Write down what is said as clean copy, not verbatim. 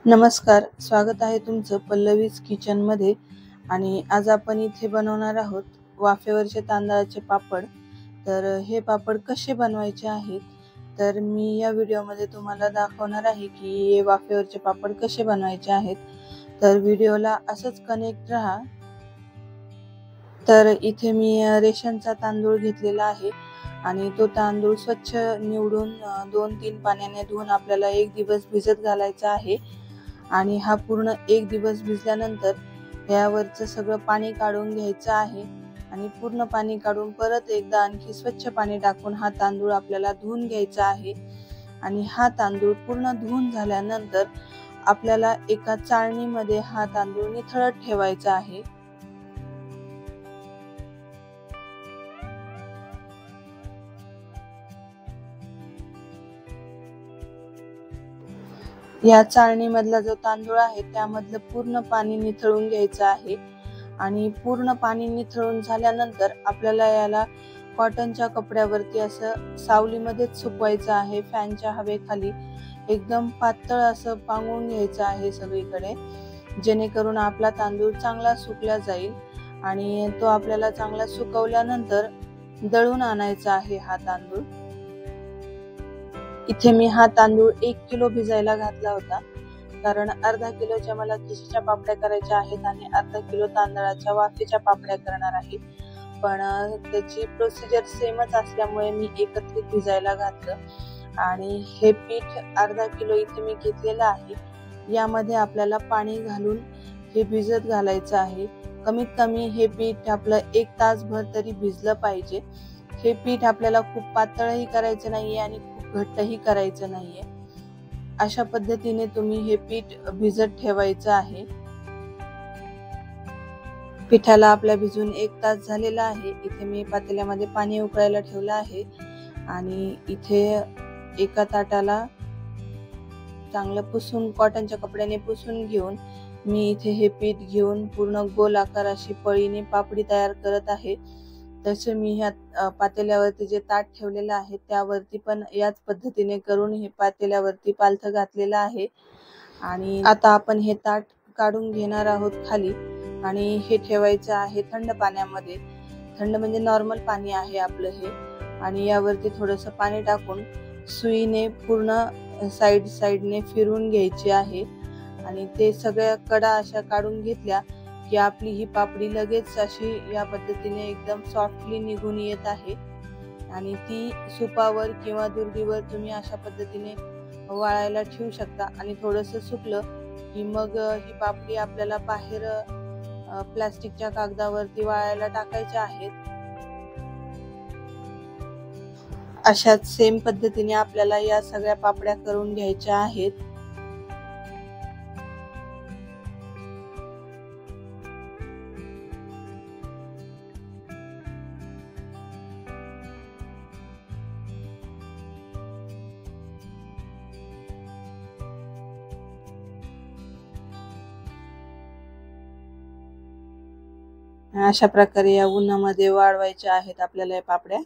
नमस्कार, स्वागत आहे तुमचं पल्लवीज किचनमध्ये. आणि आज आपण इथे बनवणार आहोत वाफेवरचे तांदळाचे पापड. तर हे पापड कसे बनवायचे आहेत, तर मी या व्हिडिओमध्ये तुम्हाला दाखवणार आहे की हे वाफेवरचे पापड कसे बनवायचे आहेत. तर व्हिडिओला असंच कनेक्ट राहा. तर इथे मी रेशनचा तांदूळ घेतलेला आहे आणि तो तांदूळ स्वच्छ निवडून 2-3 पाण्याने धुवून आपल्याला 1 दिवस भिजत घालायचा आहे. आणि हा पूर्ण 1 दिवस भिजल्यानंतर यावरचं सगळं पाणी काढून घ्यायचं आहे आणि पूर्ण पाणी काढून परत एकदा आणखी स्वच्छ पाणी टाकून हा तांदूळ आपल्याला धुवून घ्यायचा आहे. आणि हा तांदूळ पूर्ण धुवून झाल्यानंतर आपल्याला एका चाळणीमध्ये हा तांदूळ निथळत ठेवायचा आहे. या चाळणीमधला जो तांदूळ आहे त्यामधलं पूर्ण पाणी निथळून घ्यायचं आहे. आणि पूर्ण पाणी निथळून झाल्यानंतर आपल्याला याला कॉटनच्या कपड्यावरती असं सावलीमध्येच सुकवायचं आहे. फॅनच्या हवेखाली एकदम पातळ असं पांगून घ्यायचं आहे सगळीकडे, जेणेकरून आपला तांदूळ चांगला सुकला जाईल. आणि तो आपल्याला चांगला सुकवल्यानंतर दळून आणायचा आहे हा तांदूळ. इथे मी हा तांदूळ 1 किलो भिजायला घातला होता, कारण अर्धा किलोच्या मला खिशीच्या पापड्या करायच्या आहेत आणि अर्धा किलो तांदळाच्या वाफेच्या पापड्या करणार आहे. पण त्याची प्रोसिजर सेमच असल्यामुळे मी एकत्रित भिजायला घातलं. आणि हे पीठ अर्धा किलो इथे मी घेतलेलं आहे. यामध्ये आपल्याला पाणी घालून हे भिजत घालायचं आहे. कमीत कमी हे पीठ आपलं 1 तासभर तरी भिजलं पाहिजे. हे पीठ आपल्याला खूप पातळही करायचं नाहीये आणि खूप घट्टही करायचं नाहीये. अशा पद्धतीने तुम्ही हे पीठ भिजत ठेवायचं आहे. पिठाला आपल्या भिजून 1 तास झालेला आहे. इथे मी पातेल्यामध्ये पाणी उकळायला ठेवलं आहे आणि इथे एका ताटाला चांगलं पुसून कॉटनच्या कपड्याने पुसून घेऊन मी इथे हे पीठ घेऊन पूर्ण गोल आकाराची पळीने पापडी तयार करत आहे. तसे मी ह्या पातेल्यावरती जे ताट ठेवलेलं आहे त्यावरती पण याच पद्धतीने करून हे पातेल्यावरती पालथं घातलेलं आहे. आणि आता आपण हे ताट काढून घेणार आहोत खाली आणि हे ठेवायचं आहे थंड पाण्यामध्ये. थंड म्हणजे नॉर्मल पाणी आहे आपलं हे. आणि यावरती थोडंसं पाणी टाकून सुईने पूर्ण साईडने फिरवून घ्यायची आहे. आणि ते सगळ्या कडा अशा काढून घेतल्या की आपली ही पापडी लगेच अशी या पद्धतीने एकदम सॉफ्टली निघून येत आहे. आणि ती सुपावर किंवा दुर्डीवर तुम्ही अशा पद्धतीने वाळायला ठेवू शकता. आणि थोडंसं सुकलं की मग ही पापडी आपल्याला बाहेर प्लास्टिकच्या कागदावरती वाळायला टाकायच्या आहेत. अशाच सेम पद्धतीने आपल्याला या सगळ्या पापड्या करून घ्यायच्या आहेत. अशा प्रकारे या उन्हामध्ये वाळवायच्या आहेत आपल्याला या पापड्या.